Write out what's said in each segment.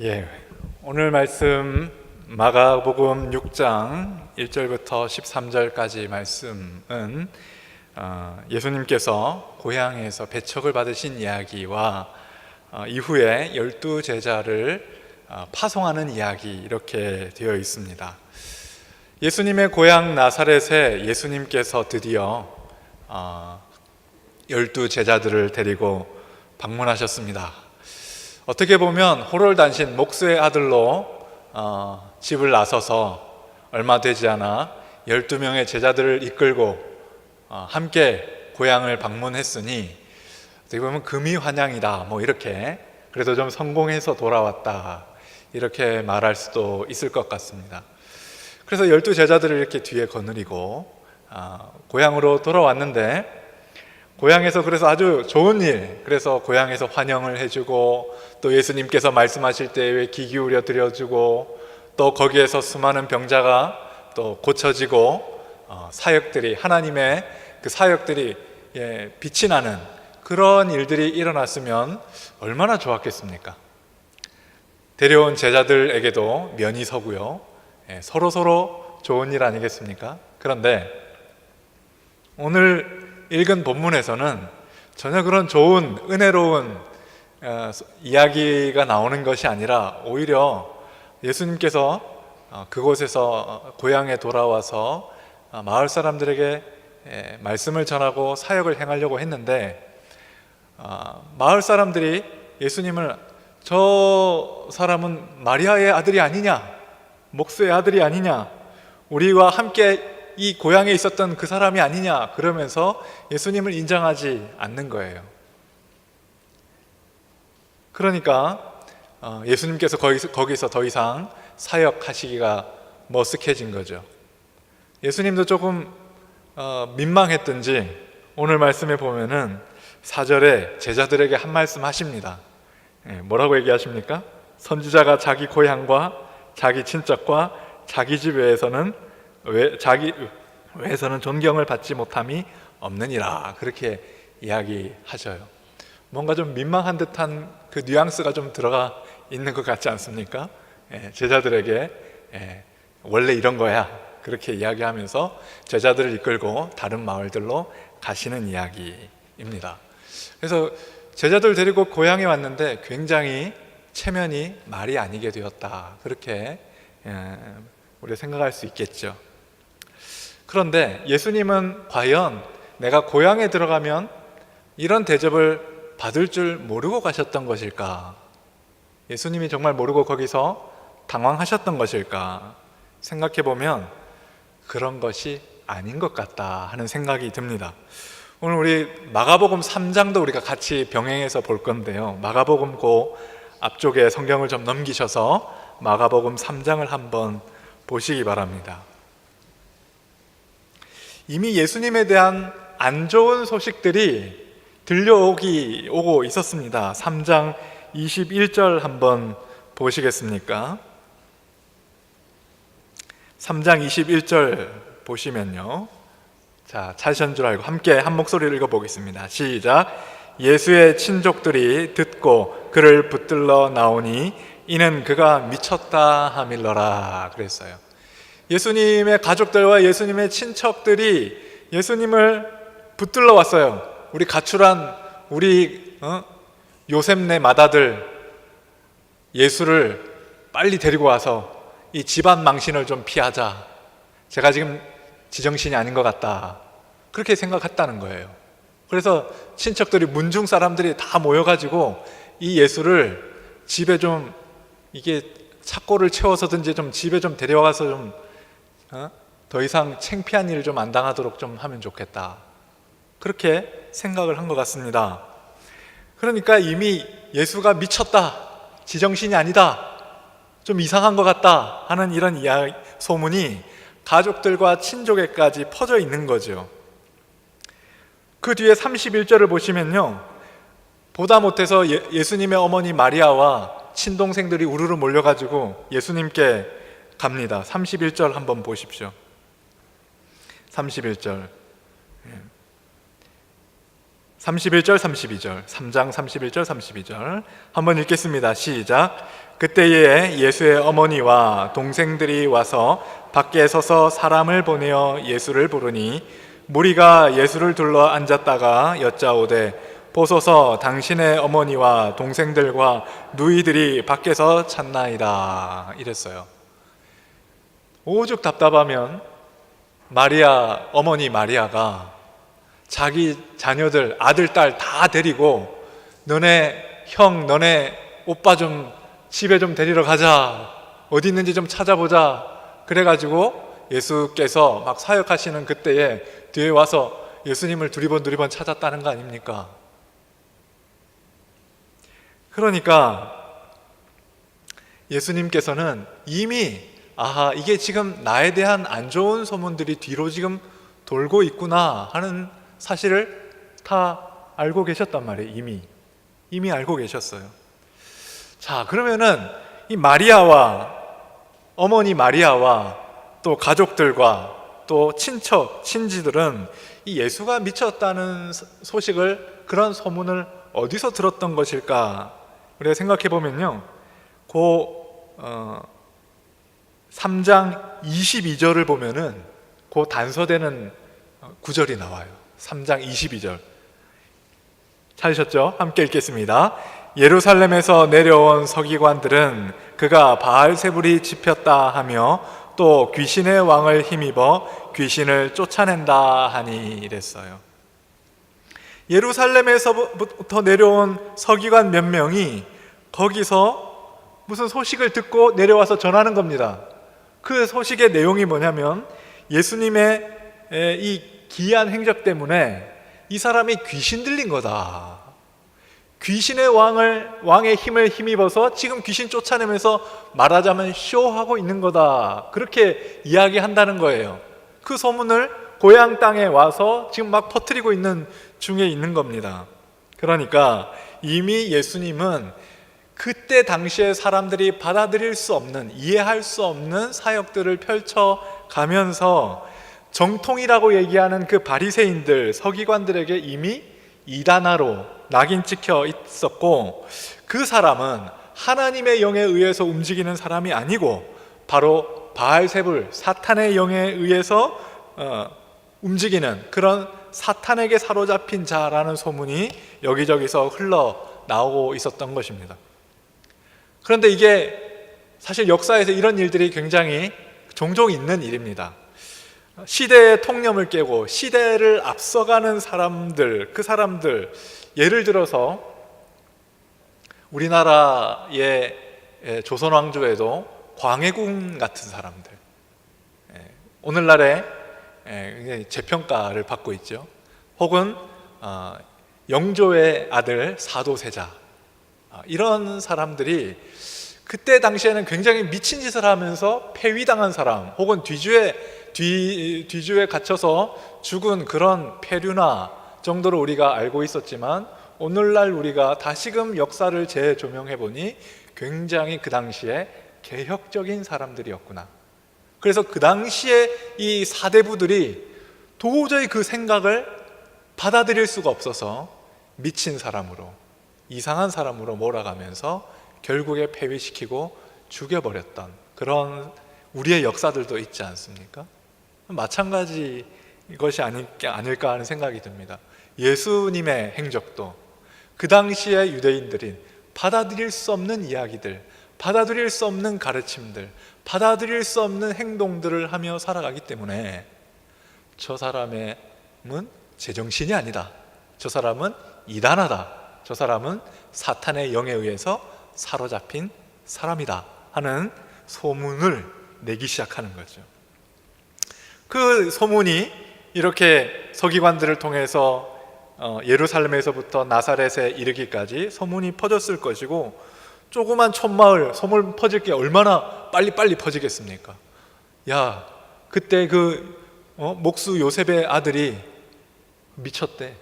예, 오늘 말씀 마가복음 6장 1절부터 13절까지 말씀은 예수님께서 고향에서 배척을 받으신 이야기와 이후에 12제자를 파송하는 이야기, 이렇게 되어 있습니다. 예수님의 고향 나사렛에 예수님께서 드디어 12제자들을 데리고 방문하셨습니다. 어떻게 보면 호롤단신 목수의 아들로 집을 나서서 얼마 되지 않아 12명의 제자들을 이끌고 함께 고향을 방문했으니 어떻게 보면 금이환영이다, 이렇게, 그래도 좀 성공해서 돌아왔다, 이렇게 말할 수도 있을 것 같습니다. 그래서 12제자들을 이렇게 뒤에 거느리고 고향으로 돌아왔는데, 고향에서 그래서 아주 좋은 일, 그래서 고향에서 환영을 해주고, 또 예수님께서 말씀하실 때에 귀 기울여 드려주고, 또 거기에서 수많은 병자가 또 고쳐지고, 사역들이, 하나님의 그 사역들이 빛이 나는 그런 일들이 일어났으면 얼마나 좋았겠습니까? 데려온 제자들에게도 면이 서고요, 서로 좋은 일 아니겠습니까? 그런데 오늘 읽은 본문에서는 전혀 그런 좋은, 은혜로운 이야기가 나오는 것이 아니라 오히려 예수님께서 그곳에서 고향에 돌아와서 마을 사람들에게 말씀을 전하고 사역을 행하려고 했는데, 마을 사람들이 예수님을 저 사람은 마리아의 아들이 아니냐, 목수의 아들이 아니냐, 우리와 함께 이 고향에 있었던 그 사람이 아니냐, 그러면서 예수님을 인정하지 않는 거예요. 그러니까 예수님께서 거기서 더 이상 사역하시기가 머쓱해진 거죠. 예수님도 조금 민망했든지 오늘 말씀에 보면은 4절에 제자들에게 한 말씀 하십니다. 뭐라고 얘기하십니까? 선지자가 자기 고향과 자기 친척과 자기 집 외에서는 존경을 받지 못함이 없느니라, 그렇게 이야기하셔요. 뭔가 좀 민망한 듯한 그 뉘앙스가 좀 들어가 있는 것 같지 않습니까? 제자들에게 원래 이런 거야, 그렇게 이야기하면서 제자들을 이끌고 다른 마을들로 가시는 이야기입니다. 그래서 제자들 데리고 고향에 왔는데 굉장히 체면이 말이 아니게 되었다, 그렇게 우리가 생각할 수 있겠죠. 그런데 예수님은 과연 내가 고향에 들어가면 이런 대접을 받을 줄 모르고 가셨던 것일까? 예수님이 정말 모르고 거기서 당황하셨던 것일까? 생각해보면 그런 것이 아닌 것 같다 하는 생각이 듭니다. 오늘 우리 마가복음 3장도 우리가 같이 병행해서 볼 건데요, 마가복음 그 앞쪽에 성경을 좀 넘기셔서 마가복음 3장을 한번 보시기 바랍니다. 이미 예수님에 대한 안 좋은 소식들이 들려오고 있었습니다. 3장 21절 한번 보시겠습니까? 3장 21절 보시면요, 자, 찾으신 줄 알고 함께 한 목소리를 읽어보겠습니다. 시작. 예수의 친족들이 듣고 그를 붙들러 나오니 이는 그가 미쳤다 함일러라, 그랬어요. 예수님의 가족들과 예수님의 친척들이 예수님을 붙들러 왔어요. 우리 가출한 우리 요셉네 맏아들 예수를 빨리 데리고 와서 이 집안 망신을 좀 피하자, 제가 지금 지정신이 아닌 것 같다, 그렇게 생각했다는 거예요. 그래서 친척들이, 문중 사람들이 다 모여가지고 이 예수를 집에 좀, 이게 착고를 채워서든지 좀 집에 좀 데려와서 좀 더 이상 창피한 일 좀 안 당하도록 좀 하면 좋겠다, 그렇게 생각을 한 것 같습니다. 그러니까 이미 예수가 미쳤다, 지정신이 아니다, 좀 이상한 것 같다 하는 이런 소문이 가족들과 친족에까지 퍼져 있는 거죠. 그 뒤에 31절을 보시면요, 보다 못해서 예수님의 어머니 마리아와 친동생들이 우르르 몰려가지고 예수님께 갑니다. 31절 한번 보십시오. 31절 32절, 3장 31절, 32절 한번 읽겠습니다. 시작. 그때에 예수의 어머니와 동생들이 와서 밖에 서서 사람을 보내어 예수를 부르니 무리가 예수를 둘러 앉았다가 여짜오되 보소서 당신의 어머니와 동생들과 누이들이 밖에서 찾나이다 이랬어요. 오죽 답답하면 마리아, 어머니 마리아가 자기 자녀들, 아들, 딸 다 데리고 너네 형, 너네 오빠 좀 집에 좀 데리러 가자. 어디 있는지 좀 찾아보자. 그래가지고 예수께서 막 사역하시는 그때에 뒤에 와서 예수님을 두리번 찾았다는 거 아닙니까? 그러니까 예수님께서는 이미 이게 지금 나에 대한 안 좋은 소문들이 뒤로 지금 돌고 있구나 하는 사실을 다 알고 계셨단 말이에요. 이미 알고 계셨어요. 자, 그러면은 이 마리아와 어머니 마리아와 또 가족들과 또 친척, 친지들은 이 예수가 미쳤다는 소식을, 그런 소문을 어디서 들었던 것일까? 우리가 생각해 보면요, 3장 22절을 보면은 그 단서되는 구절이 나와요. 3장 22절 찾으셨죠? 함께 읽겠습니다. 예루살렘에서 내려온 서기관들은 그가 바알세불이 집혔다 하며 또 귀신의 왕을 힘입어 귀신을 쫓아낸다 하니 이랬어요. 예루살렘에서부터 내려온 서기관 몇 명이 거기서 무슨 소식을 듣고 내려와서 전하는 겁니다. 그 소식의 내용이 뭐냐면 예수님의 이 기이한 행적 때문에 이 사람이 귀신 들린 거다. 귀신의 왕의 힘을 힘입어서 지금 귀신 쫓아내면서 말하자면 쇼하고 있는 거다. 그렇게 이야기한다는 거예요. 그 소문을 고향 땅에 와서 지금 막 퍼뜨리고 있는 중에 있는 겁니다. 그러니까 이미 예수님은 그때 당시에 사람들이 받아들일 수 없는, 이해할 수 없는 사역들을 펼쳐가면서 정통이라고 얘기하는 그 바리새인들, 서기관들에게 이미 이단아로 낙인 찍혀 있었고, 그 사람은 하나님의 영에 의해서 움직이는 사람이 아니고 바로 바알세불, 사탄의 영에 의해서 움직이는 그런 사탄에게 사로잡힌 자라는 소문이 여기저기서 흘러나오고 있었던 것입니다. 그런데 이게 사실 역사에서 이런 일들이 굉장히 종종 있는 일입니다. 시대의 통념을 깨고 시대를 앞서가는 사람들, 그 사람들, 예를 들어서 우리나라의 조선 왕조에도 광해군 같은 사람들, 오늘날에 재평가를 받고 있죠. 혹은 영조의 아들 사도세자, 이런 사람들이 그때 당시에는 굉장히 미친 짓을 하면서 폐위당한 사람, 혹은 뒤주에 갇혀서 죽은 그런 폐류나 정도로 우리가 알고 있었지만, 오늘날 우리가 다시금 역사를 재조명해 보니 굉장히 그 당시에 개혁적인 사람들이었구나. 그래서 그 당시에 이 사대부들이 도저히 그 생각을 받아들일 수가 없어서 미친 사람으로, 이상한 사람으로 몰아가면서 결국에 폐위시키고 죽여버렸던 그런 우리의 역사들도 있지 않습니까? 마찬가지 것이 아닐까 하는 생각이 듭니다. 예수님의 행적도 그 당시의 유대인들이 받아들일 수 없는 이야기들, 받아들일 수 없는 가르침들, 받아들일 수 없는 행동들을 하며 살아가기 때문에 저 사람은 제정신이 아니다, 저 사람은 이단하다, 저 사람은 사탄의 영에 의해서 사로잡힌 사람이다 하는 소문을 내기 시작하는 거죠. 그 소문이 이렇게 서기관들을 통해서 예루살렘에서부터 나사렛에 이르기까지 소문이 퍼졌을 것이고, 조그만 촌마을 소문 퍼질 게 얼마나 빨리빨리 퍼지겠습니까? 야, 그때 목수 요셉의 아들이 미쳤대.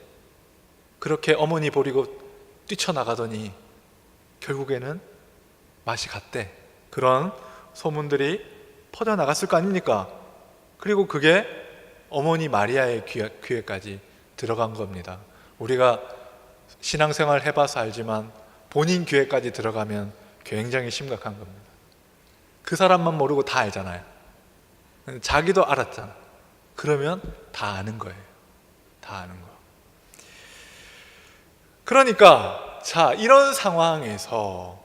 그렇게 어머니 버리고 뛰쳐나가더니 결국에는 맛이 갔대. 그런 소문들이 퍼져나갔을 거 아닙니까? 그리고 그게 어머니 마리아의 귀에까지 들어간 겁니다. 우리가 신앙생활 해봐서 알지만 본인 귀에까지 들어가면 굉장히 심각한 겁니다. 그 사람만 모르고 다 알잖아요. 자기도 알았잖아. 그러면 다 아는 거예요. 다 아는 거. 그러니까 자, 이런 상황에서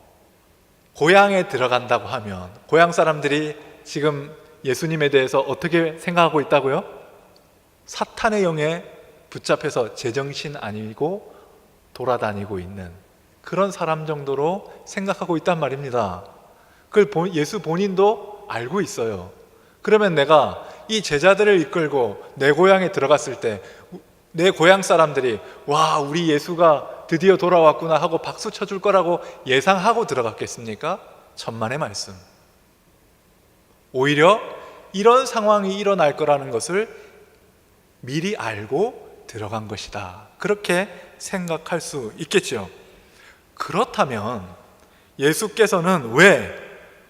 고향에 들어간다고 하면 고향 사람들이 지금 예수님에 대해서 어떻게 생각하고 있다고요? 사탄의 영에 붙잡혀서 제정신 아니고 돌아다니고 있는 그런 사람 정도로 생각하고 있단 말입니다. 그걸 예수 본인도 알고 있어요. 그러면 내가 이 제자들을 이끌고 내 고향에 들어갔을 때 내 고향 사람들이 와, 우리 예수가 드디어 돌아왔구나 하고 박수 쳐줄 거라고 예상하고 들어갔겠습니까? 천만의 말씀. 오히려 이런 상황이 일어날 거라는 것을 미리 알고 들어간 것이다. 그렇게 생각할 수 있겠죠. 그렇다면 예수께서는 왜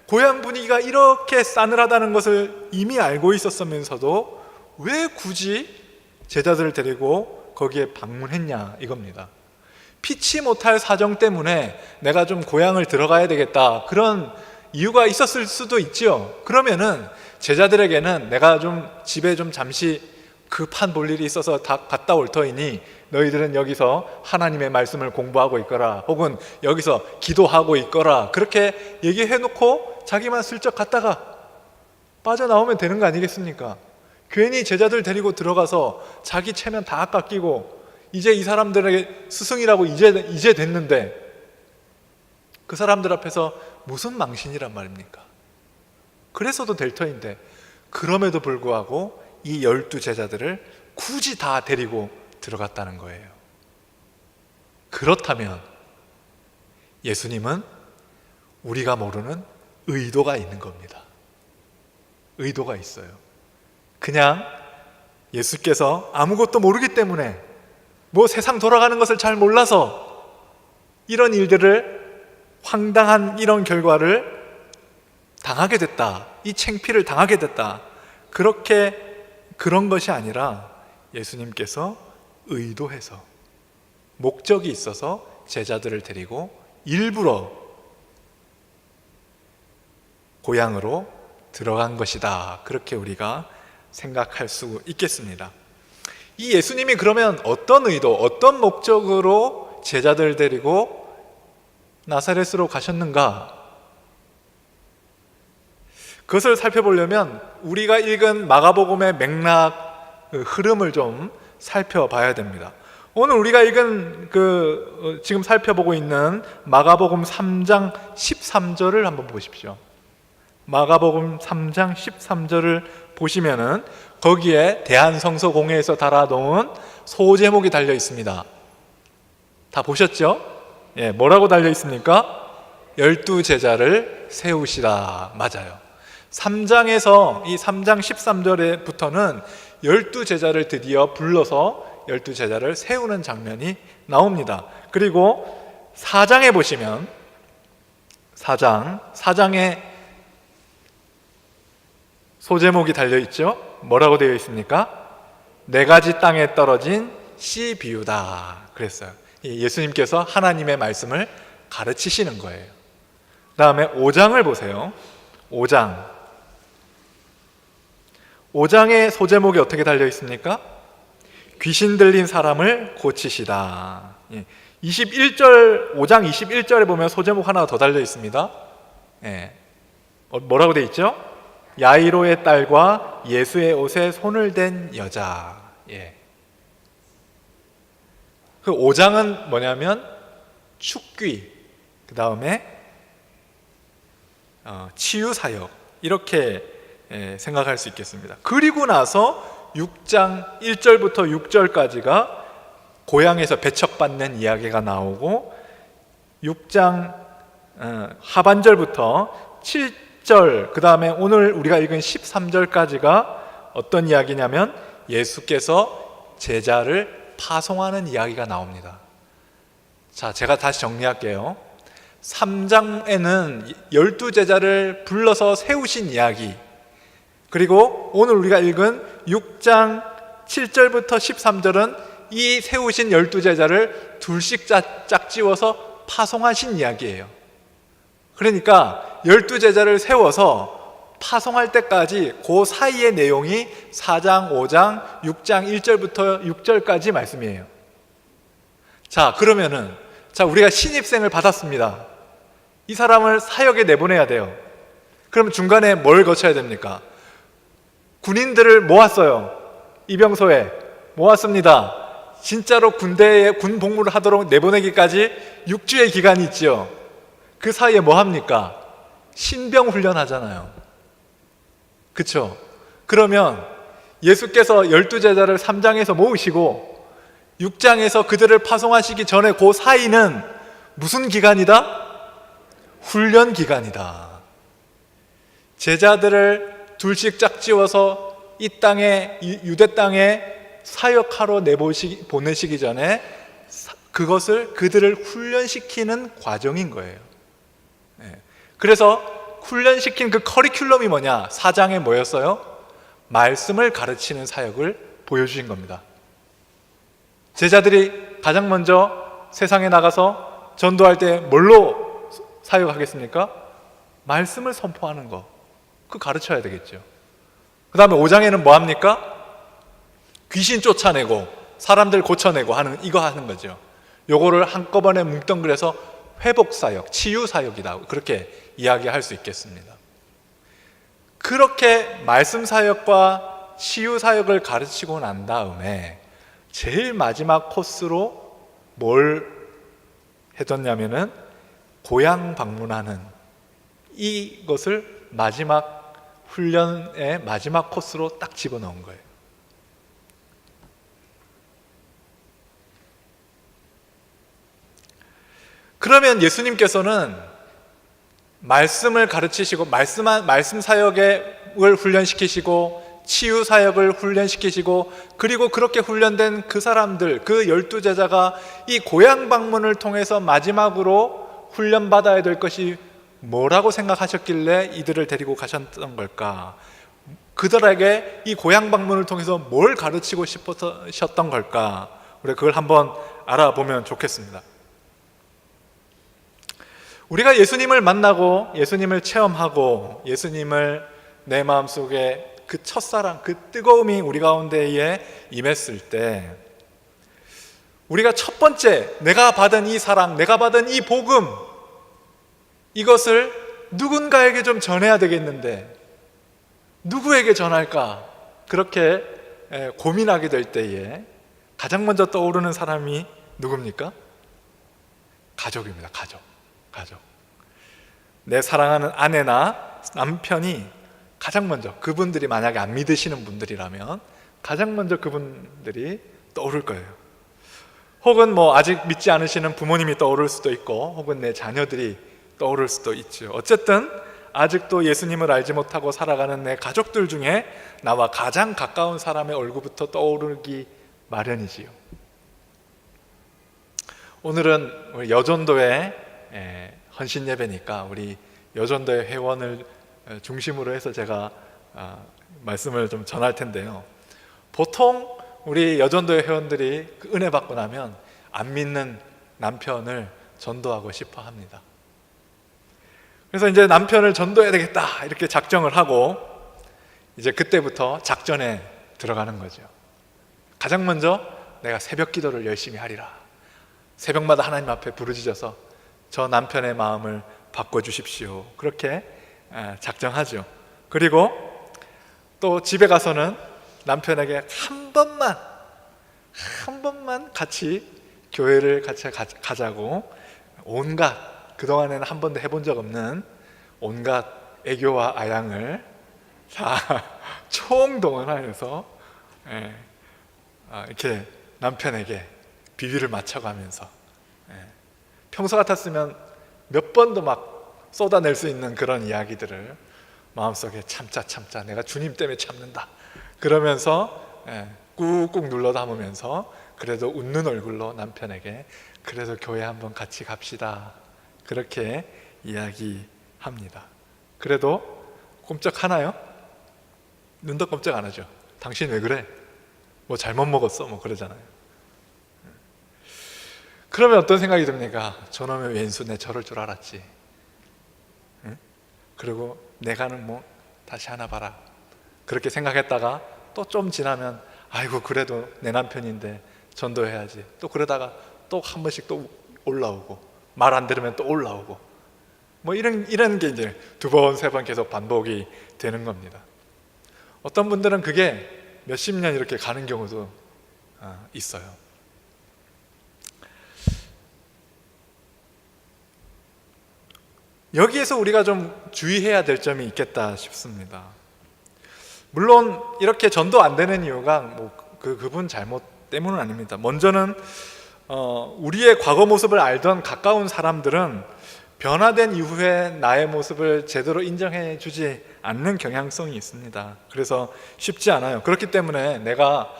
고향 분위기가 이렇게 싸늘하다는 것을 이미 알고 있었으면서도 왜 굳이 제자들을 데리고 거기에 방문했냐 이겁니다. 피치 못할 사정 때문에 내가 좀 고향을 들어가야 되겠다, 그런 이유가 있었을 수도 있죠. 그러면은 제자들에게는 내가 좀 집에 좀 잠시 급한 볼 일이 있어서 다 갔다 올 터이니 너희들은 여기서 하나님의 말씀을 공부하고 있거라, 혹은 여기서 기도하고 있거라, 그렇게 얘기해놓고 자기만 슬쩍 갔다가 빠져나오면 되는 거 아니겠습니까? 괜히 제자들 데리고 들어가서 자기 체면 다 깎이고 이제 이 사람들에게 스승이라고 이제 됐는데 그 사람들 앞에서 무슨 망신이란 말입니까? 그랬어도 될 터인데 그럼에도 불구하고 이 12 제자들을 굳이 다 데리고 들어갔다는 거예요. 그렇다면 예수님은 우리가 모르는 의도가 있는 겁니다. 의도가 있어요. 그냥 예수께서 아무것도 모르기 때문에, 뭐 세상 돌아가는 것을 잘 몰라서 이런 일들을, 황당한 이런 결과를 당하게 됐다, 이 창피를 당하게 됐다, 그런 것이 아니라 예수님께서 의도해서 목적이 있어서 제자들을 데리고 일부러 고향으로 들어간 것이다, 그렇게 우리가 생각할 수 있겠습니다. 이 예수님이 그러면 어떤 의도, 어떤 목적으로 제자들 데리고 나사렛으로 가셨는가? 그것을 살펴보려면 우리가 읽은 마가복음의 맥락, 흐름을 좀 살펴봐야 됩니다. 오늘 우리가 읽은 지금 살펴보고 있는 마가복음 3장 13절을 한번 보십시오. 마가복음 3장 13절을 보시면은 거기에 대한성서공회에서 달아놓은 소제목이 달려 있습니다. 다 보셨죠? 예, 뭐라고 달려 있습니까? 12 제자를 세우시라. 맞아요. 3장에서 이 3장 13절에부터는 12 제자를 드디어 불러서 12 제자를 세우는 장면이 나옵니다. 그리고 4장에 보시면 4장에 소제목이 달려있죠. 뭐라고 되어 있습니까? 4가지 땅에 떨어진 씨 비유다 그랬어요. 예수님께서 하나님의 말씀을 가르치시는 거예요. 그 다음에 5장을 보세요. 5장의 소제목이 어떻게 달려있습니까? 귀신 들린 사람을 고치시다. 21절, 5장 21절에 보면 소제목 하나 더 달려있습니다. 뭐라고 되어 있죠? 야이로의 딸과 예수의 옷에 손을 댄 여자. 그 5장은 뭐냐면 축귀, 그 다음에 치유사역, 이렇게 생각할 수 있겠습니다. 그리고 나서 6장 1절부터 6절까지가 고향에서 배척받는 이야기가 나오고, 6장 하반절부터 7절, 그 다음에 오늘 우리가 읽은 13절까지가 어떤 이야기냐면 예수께서 제자를 파송하는 이야기가 나옵니다. 자, 제가 다시 정리할게요. 3장에는 12 제자를 불러서 세우신 이야기, 그리고 오늘 우리가 읽은 6장 7절부터 13절은 이 세우신 12 제자를 둘씩 짝지워서 파송하신 이야기예요. 그러니까 12제자를 세워서 파송할 때까지 그 사이의 내용이 4장, 5장, 6장 1절부터 6절까지 말씀이에요. 자, 그러면은 우리가 신입생을 받았습니다. 이 사람을 사역에 내보내야 돼요. 그럼 중간에 뭘 거쳐야 됩니까? 군인들을 모았어요. 이병소에 모았습니다. 진짜로 군대에 군 복무를 하도록 내보내기까지 6주의 기간이 있죠. 그 사이에 뭐 합니까? 신병 훈련하잖아요. 그쵸? 그러면 예수께서 12제자를 3장에서 모으시고 6장에서 그들을 파송하시기 전에 그 사이는 무슨 기간이다? 훈련 기간이다. 제자들을 둘씩 짝지어서 이 땅에, 유대 땅에 사역하러 보내시기 전에 그들을 훈련시키는 과정인 거예요. 그래서 훈련시킨 그 커리큘럼이 뭐냐? 4장에 뭐였어요? 말씀을 가르치는 사역을 보여주신 겁니다. 제자들이 가장 먼저 세상에 나가서 전도할 때 뭘로 사역하겠습니까? 말씀을 선포하는 거. 그거 가르쳐야 되겠죠. 그 다음에 5장에는 뭐 합니까? 귀신 쫓아내고 사람들 고쳐내고 이거 하는 거죠. 요거를 한꺼번에 뭉뚱그려서 회복사역, 치유사역이다, 그렇게 이야기할 수 있겠습니다. 그렇게 말씀사역과 치유사역을 가르치고 난 다음에 제일 마지막 코스로 뭘 해뒀냐면은 고향 방문하는 이것을 마지막 훈련의 마지막 코스로 딱 집어넣은 거예요. 그러면 예수님께서는 말씀을 가르치시고 말씀 사역을 훈련시키시고 치유 사역을 훈련시키시고 그리고 그렇게 훈련된 그 사람들, 그 12제자가 이 고향 방문을 통해서 마지막으로 훈련받아야 될 것이 뭐라고 생각하셨길래 이들을 데리고 가셨던 걸까? 그들에게 이 고향 방문을 통해서 뭘 가르치고 싶으셨던 걸까? 우리 그걸 한번 알아보면 좋겠습니다. 우리가 예수님을 만나고 예수님을 체험하고 예수님을 내 마음속에 그 첫사랑, 그 뜨거움이 우리 가운데에 임했을 때 우리가 첫 번째 내가 받은 이 사랑, 내가 받은 이 복음, 이것을 누군가에게 좀 전해야 되겠는데 누구에게 전할까? 그렇게 고민하게 될 때에 가장 먼저 떠오르는 사람이 누굽니까? 가족입니다. 가족. 내 사랑하는 아내나 남편이 가장 먼저, 그분들이 만약에 안 믿으시는 분들이라면 가장 먼저 그분들이 떠오를 거예요. 혹은 아직 믿지 않으시는 부모님이 떠오를 수도 있고 혹은 내 자녀들이 떠오를 수도 있죠. 어쨌든 아직도 예수님을 알지 못하고 살아가는 내 가족들 중에 나와 가장 가까운 사람의 얼굴부터 떠오르기 마련이지요. 오늘은 우리 여전도의 헌신 예배니까 우리 여전도의 회원을 중심으로 해서 제가 말씀을 좀 전할 텐데요. 보통 우리 여전도의 회원들이 그 은혜 받고 나면 안 믿는 남편을 전도하고 싶어 합니다. 그래서 이제 남편을 전도해야 되겠다 이렇게 작정을 하고 이제 그때부터 작전에 들어가는 거죠. 가장 먼저 내가 새벽 기도를 열심히 하리라. 새벽마다 하나님 앞에 부르짖어서 저 남편의 마음을 바꿔주십시오. 그렇게 작정하죠. 그리고 또 집에 가서는 남편에게 한 번만 같이 교회를 같이 가자고 온갖 그동안에는 한 번도 해본 적 없는 온갖 애교와 아양을 다 총동원하여서 이렇게 남편에게 비비를 맞춰가면서 평소 같았으면 몇 번도 막 쏟아낼 수 있는 그런 이야기들을 마음속에 참자 내가 주님 때문에 참는다 그러면서 꾹꾹 눌러 담으면서 그래도 웃는 얼굴로 남편에게 그래도 교회 한번 같이 갑시다 그렇게 이야기합니다. 그래도 꼼짝하나요? 눈도 꼼짝 안 하죠. 당신 왜 그래? 잘못 먹었어? 그러잖아요. 그러면 어떤 생각이 듭니까? 저놈의 왼수 내 저럴 줄 알았지. 그리고 내가는 뭐 다시 하나 봐라 그렇게 생각했다가 또 좀 지나면 아이고 그래도 내 남편인데 전도해야지 또 그러다가 또 한 번씩 또 올라오고 말 안 들으면 또 올라오고 뭐 이런 게 이제 두 번, 세 번 계속 반복이 되는 겁니다. 어떤 분들은 그게 몇십 년 이렇게 가는 경우도 있어요. 여기에서 우리가 좀 주의해야 될 점이 있겠다 싶습니다. 물론 이렇게 전도 안 되는 이유가 뭐 그분 잘못 때문은 아닙니다. 먼저는 우리의 과거 모습을 알던 가까운 사람들은 변화된 이후에 나의 모습을 제대로 인정해 주지 않는 경향성이 있습니다. 그래서 쉽지 않아요. 그렇기 때문에 내가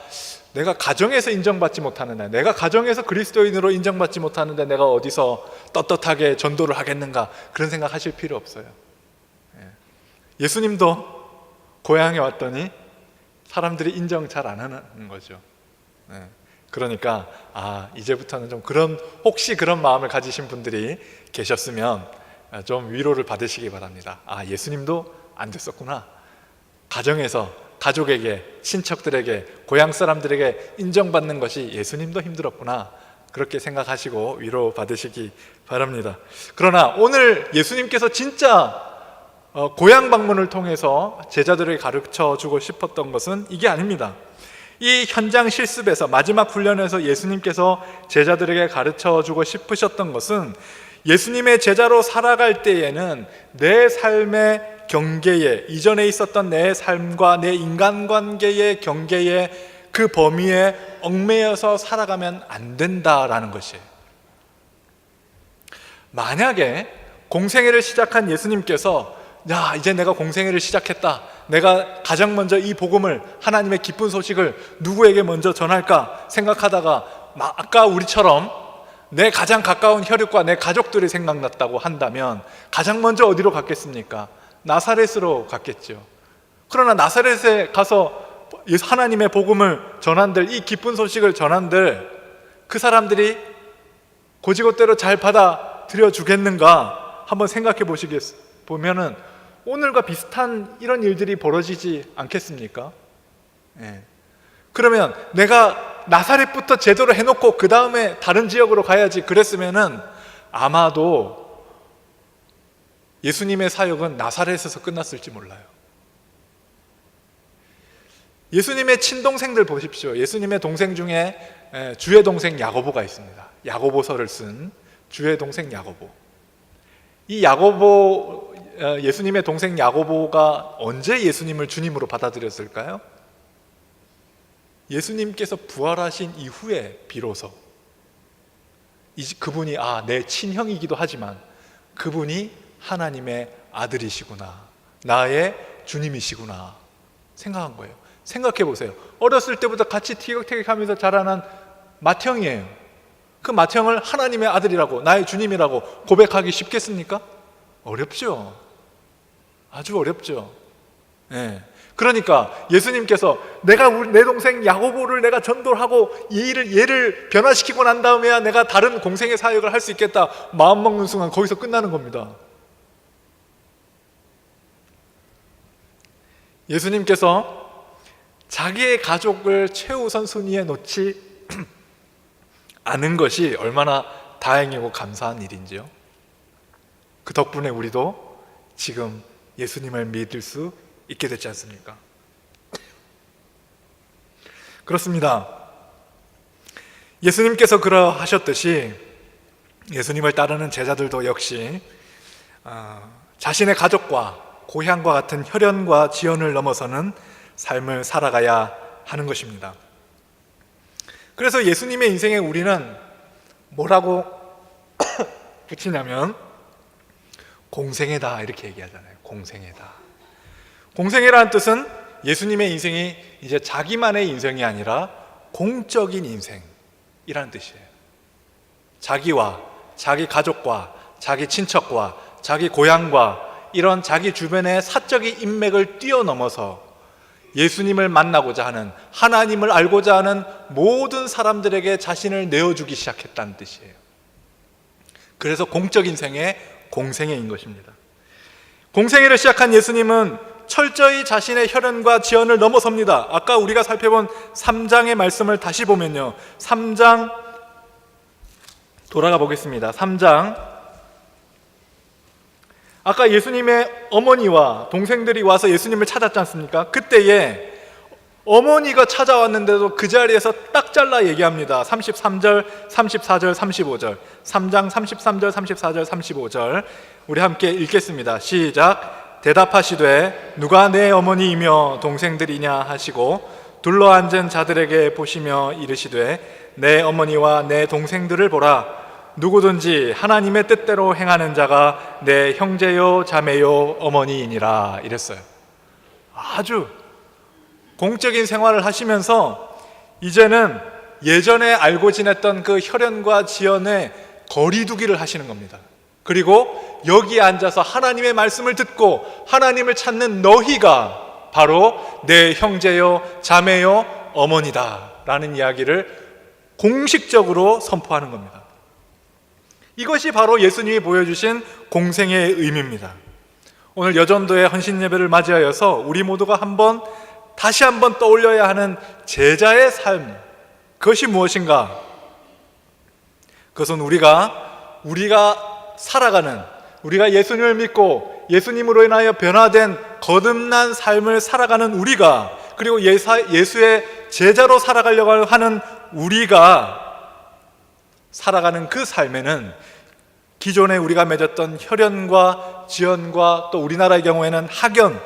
가정에서 인정받지 못하는데, 내가 가정에서 그리스도인으로 인정받지 못하는데 내가 어디서 떳떳하게 전도를 하겠는가, 그런 생각 하실 필요 없어요. 예수님도 고향에 왔더니 사람들이 인정 잘 안 하는 거죠. 그러니까 이제부터는 좀 혹시 그런 마음을 가지신 분들이 계셨으면 좀 위로를 받으시기 바랍니다. 예수님도 안 됐었구나. 가정에서 가족에게, 친척들에게, 고향 사람들에게 인정받는 것이 예수님도 힘들었구나. 그렇게 생각하시고 위로 받으시기 바랍니다. 그러나 오늘 예수님께서 진짜 고향 방문을 통해서 제자들에게 가르쳐 주고 싶었던 것은 이게 아닙니다. 이 현장 실습에서, 마지막 훈련에서 예수님께서 제자들에게 가르쳐 주고 싶으셨던 것은 예수님의 제자로 살아갈 때에는 내 삶의 경계에, 이전에 있었던 내 삶과 내 인간관계의 경계에, 그 범위에 얽매여서 살아가면 안 된다라는 것이에요. 만약에 공생애를 시작한 예수님께서 이제 내가 공생애를 시작했다, 내가 가장 먼저 이 복음을, 하나님의 기쁜 소식을 누구에게 먼저 전할까 생각하다가 아까 우리처럼 내 가장 가까운 혈육과 내 가족들이 생각났다고 한다면 가장 먼저 어디로 갔겠습니까? 나사렛으로 갔겠죠. 그러나 나사렛에 가서 하나님의 복음을 전한들, 이 기쁜 소식을 전한들, 그 사람들이 고지고대로 잘 받아들여 주겠는가 한번 생각해 보면은 오늘과 비슷한 이런 일들이 벌어지지 않겠습니까? 그러면 내가 나사렛부터 제대로 해놓고 그 다음에 다른 지역으로 가야지 그랬으면은 아마도 예수님의 사역은 나사렛에서 끝났을지 몰라요. 예수님의 친동생들 보십시오. 예수님의 동생 중에 주의 동생 야고보가 있습니다. 야고보서를 쓴 주의 동생 야고보. 이 야고보, 예수님의 동생 야고보가 언제 예수님을 주님으로 받아들였을까요? 예수님께서 부활하신 이후에 비로소 그분이 내 친형이기도 하지만 그분이 하나님의 아들이시구나, 나의 주님이시구나 생각한 거예요. 생각해 보세요. 어렸을 때부터 같이 티격태격하면서 자라난 맏형이에요. 그 맏형을 하나님의 아들이라고, 나의 주님이라고 고백하기 쉽겠습니까? 어렵죠. 아주 어렵죠. 그러니까 예수님께서 내 동생 야고보를 내가 전도하고 얘를 변화시키고 난 다음에야 내가 다른 공생의 사역을 할 수 있겠다 마음먹는 순간 거기서 끝나는 겁니다. 예수님께서 자기의 가족을 최우선 순위에 놓지 않은 것이 얼마나 다행이고 감사한 일인지요. 그 덕분에 우리도 지금 예수님을 믿을 수 있게 됐지 않습니까? 그렇습니다. 예수님께서 그러하셨듯이 예수님을 따르는 제자들도 역시 자신의 가족과 고향과 같은 혈연과 지연을 넘어서는 삶을 살아가야 하는 것입니다. 그래서 예수님의 인생에 우리는 뭐라고 붙이냐면 공생애다 이렇게 얘기하잖아요. 공생애다. 공생애라는 뜻은 예수님의 인생이 이제 자기만의 인생이 아니라 공적인 인생이라는 뜻이에요. 자기와 자기 가족과 자기 친척과 자기 고향과 이런 자기 주변의 사적인 인맥을 뛰어넘어서 예수님을 만나고자 하는, 하나님을 알고자 하는 모든 사람들에게 자신을 내어주기 시작했다는 뜻이에요. 그래서 공적 인생의 공생애인 것입니다. 공생애를 시작한 예수님은 철저히 자신의 혈연과 지연을 넘어섭니다. 아까 우리가 살펴본 3장의 말씀을 다시 보면요, 3장 돌아가 보겠습니다. 3장, 아까 예수님의 어머니와 동생들이 와서 예수님을 찾았지 않습니까? 그때에 어머니가 찾아왔는데도 그 자리에서 딱 잘라 얘기합니다. 33절, 34절, 35절. 3장 33절, 34절, 35절. 우리 함께 읽겠습니다. 시작. 대답하시되 누가 내 어머니이며 동생들이냐 하시고 둘러앉은 자들에게 보시며 이르시되 내 어머니와 내 동생들을 보라. 누구든지 하나님의 뜻대로 행하는 자가 내 형제요 자매요 어머니이니라. 이랬어요. 아주 공적인 생활을 하시면서 이제는 예전에 알고 지냈던 그 혈연과 지연의 거리두기를 하시는 겁니다. 그리고 여기에 앉아서 하나님의 말씀을 듣고 하나님을 찾는 너희가 바로 내 형제요 자매요 어머니다 라는 이야기를 공식적으로 선포하는 겁니다. 이것이 바로 예수님이 보여주신 공생애의 의미입니다. 오늘 여전도의 헌신 예배를 맞이하여서 우리 모두가 다시 한번 떠올려야 하는 제자의 삶, 그것이 무엇인가? 그것은 우리가 살아가는, 우리가 예수님을 믿고 예수님으로 인하여 변화된 거듭난 삶을 살아가는 우리가, 그리고 예수의 제자로 살아가려고 하는 우리가 살아가는 그 삶에는 기존에 우리가 맺었던 혈연과 지연과 또 우리나라의 경우에는 학연,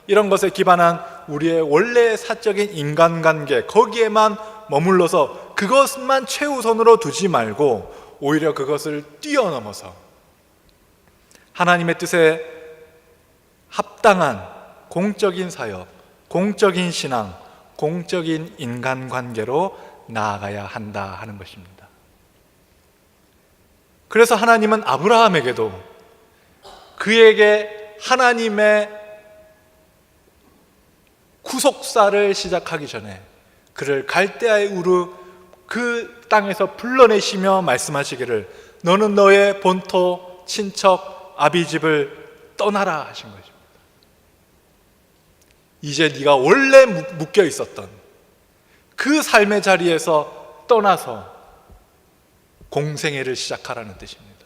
이런 것에 기반한 우리의 원래의 사적인 인간관계, 거기에만 머물러서 그것만 최우선으로 두지 말고 오히려 그것을 뛰어넘어서 하나님의 뜻에 합당한 공적인 사역, 공적인 신앙, 공적인 인간관계로 나아가야 한다 하는 것입니다. 그래서 하나님은 아브라함에게도 그에게 하나님의 구속사를 시작하기 전에 그를 갈대아의 우르 그 땅에서 불러내시며 말씀하시기를 너는 너의 본토, 친척, 아비집을 떠나라 하신 것입니다. 이제 네가 원래 묶여 있었던 그 삶의 자리에서 떠나서 공생애를 시작하라는 뜻입니다.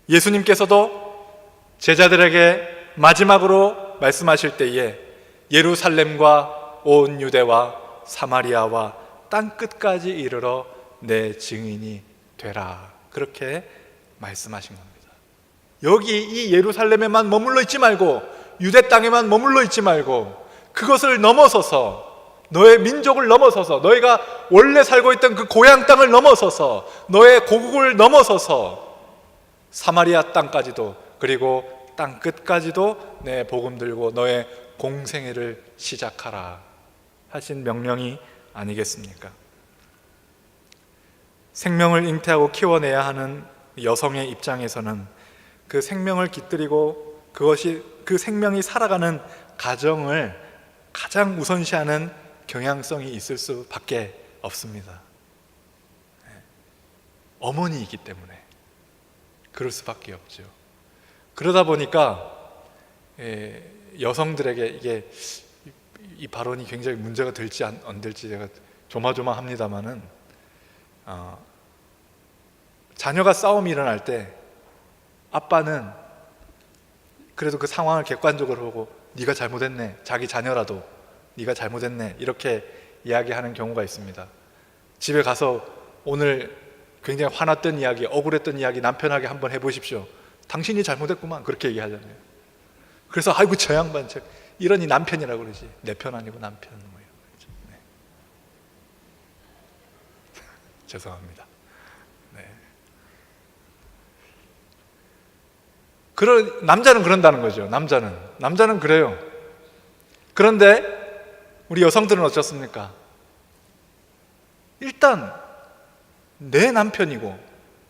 예수님께서도 제자들에게 마지막으로 말씀하실 때에 예루살렘과 온 유대와 사마리아와 땅끝까지 이르러 내 증인이 되라, 그렇게 말씀하신 겁니다. 여기 이 예루살렘에만 머물러 있지 말고, 유대 땅에만 머물러 있지 말고, 그것을 넘어서서, 너의 민족을 넘어서서, 너희가 원래 살고 있던 그 고향 땅을 넘어서서, 너의 고국을 넘어서서 사마리아 땅까지도, 그리고 땅 끝까지도 내 복음 들고 너의 공생애를 시작하라 하신 명령이 아니겠습니까? 생명을 잉태하고 키워내야 하는 여성의 입장에서는 그 생명을 깃들이고 그 생명이 살아가는 가정을 가장 우선시하는 경향성이 있을 수밖에 없습니다. 어머니이기 때문에 그럴 수밖에 없죠. 그러다 보니까 여성들에게 이 발언이 굉장히 문제가 될지 안 될지 제가 조마조마합니다만은 자녀가 싸움이 일어날 때 아빠는 그래도 그 상황을 객관적으로 보고 네가 잘못했네, 자기 자녀라도 네가 잘못했네, 이렇게 이야기하는 경우가 있습니다. 집에 가서 오늘 굉장히 화났던 이야기, 억울했던 이야기 남편에게 한번 해보십시오. 당신이 잘못했구만, 그렇게 얘기하잖아요. 그래서 아이고 저 양반 이러니 남편이라고 그러지, 내 편 아니고 남편 뭐 이런 거죠. 네. 죄송합니다. 네. 남자는 그런다는 거죠. 남자는 그래요. 그런데 우리 여성들은 어떻습니까? 일단 내 남편이고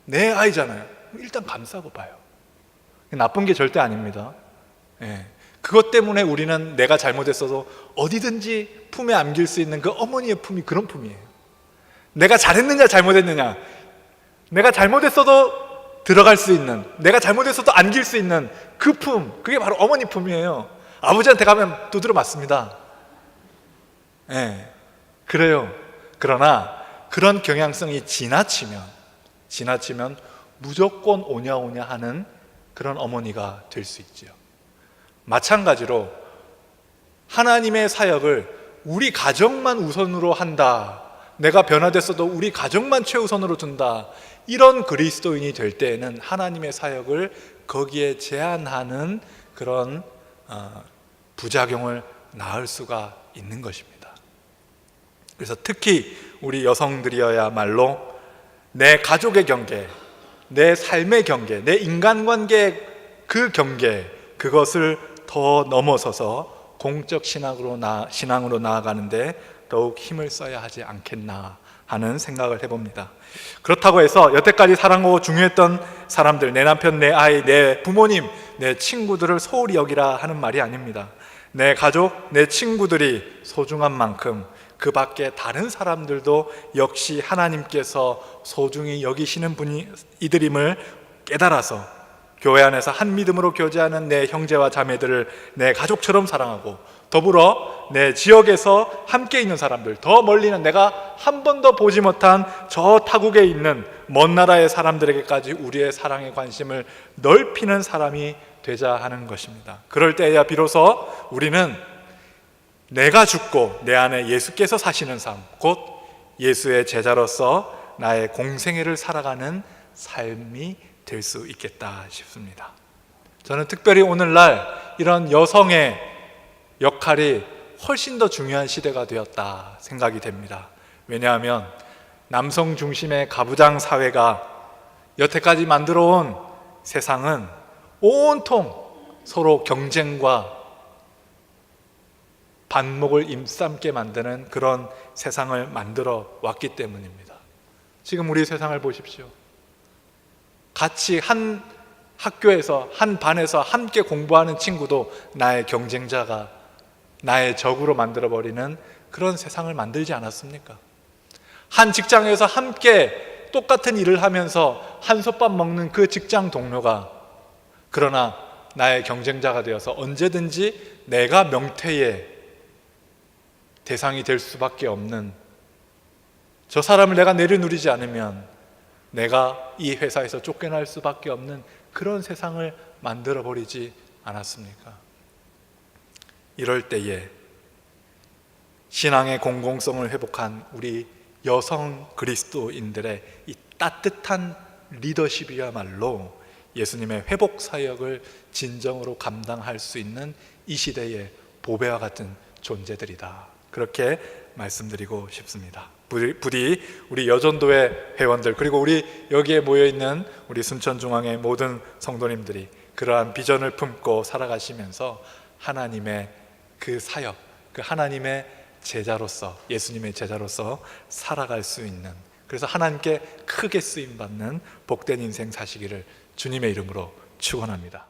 내 아이잖아요. 일단 감싸고 봐요. 나쁜 게 절대 아닙니다. 예. 그것 때문에 우리는 내가 잘못했어도 어디든지 품에 안길 수 있는 그 어머니의 품이 그런 품이에요. 내가 잘했느냐 잘못했느냐, 내가 잘못했어도 들어갈 수 있는, 내가 잘못했어도 안길 수 있는 그 품, 그게 바로 어머니 품이에요. 아버지한테 가면 두드려 맞습니다. 예, 그래요. 그러나 그런 경향성이 지나치면 무조건 오냐오냐 하는 그런 어머니가 될 수 있지요. 마찬가지로 하나님의 사역을 우리 가정만 우선으로 한다, 내가 변화됐어도 우리 가정만 최우선으로 둔다, 이런 그리스도인이 될 때에는 하나님의 사역을 거기에 제한하는 그런 부작용을 낳을 수가 있는 것입니다. 그래서 특히 우리 여성들이어야말로 내 가족의 경계, 내 삶의 경계, 내 인간관계의 그 경계, 그것을 더 넘어서서 공적 신앙으로 나아가는데 더욱 힘을 써야 하지 않겠나 하는 생각을 해봅니다. 그렇다고 해서 여태까지 사랑하고 중요했던 사람들, 내 남편, 내 아이, 내 부모님, 내 친구들을 소홀히 여기라 하는 말이 아닙니다. 내 가족, 내 친구들이 소중한 만큼 그 밖에 다른 사람들도 역시 하나님께서 소중히 여기시는 이들임을 깨달아서 교회 안에서 한 믿음으로 교제하는 내 형제와 자매들을 내 가족처럼 사랑하고, 더불어 내 지역에서 함께 있는 사람들, 더 멀리는 내가 한 번도 보지 못한 저 타국에 있는 먼 나라의 사람들에게까지 우리의 사랑의 관심을 넓히는 사람이 되자 하는 것입니다. 그럴 때야 비로소 우리는 내가 죽고 내 안에 예수께서 사시는 삶, 곧 예수의 제자로서 나의 공생애를 살아가는 삶이 될 수 있겠다 싶습니다. 저는 특별히 오늘날 이런 여성의 역할이 훨씬 더 중요한 시대가 되었다 생각이 됩니다. 왜냐하면 남성 중심의 가부장 사회가 여태까지 만들어 온 세상은 온통 서로 경쟁과 반목을 임쌈게 만드는 그런 세상을 만들어 왔기 때문입니다. 지금 우리 세상을 보십시오. 같이 한 학교에서, 한 반에서 함께 공부하는 친구도 나의 경쟁자가, 나의 적으로 만들어버리는 그런 세상을 만들지 않았습니까? 한 직장에서 함께 똑같은 일을 하면서 한솥밥 먹는 그 직장 동료가 그러나 나의 경쟁자가 되어서 언제든지 내가 명퇴의 대상이 될 수밖에 없는, 저 사람을 내가 내려누리지 않으면 내가 이 회사에서 쫓겨날 수밖에 없는 그런 세상을 만들어버리지 않았습니까? 이럴 때에 신앙의 공공성을 회복한 우리 여성 그리스도인들의 이 따뜻한 리더십이야말로 예수님의 회복 사역을 진정으로 감당할 수 있는 이 시대의 보배와 같은 존재들이다, 그렇게 말씀드리고 싶습니다. 부디 우리 여전도회 회원들, 그리고 우리 여기에 모여있는 우리 순천중앙의 모든 성도님들이 그러한 비전을 품고 살아가시면서 하나님의 그 사역, 그 하나님의 제자로서, 예수님의 제자로서 살아갈 수 있는, 그래서 하나님께 크게 쓰임받는 복된 인생 사시기를 주님의 이름으로 축원합니다.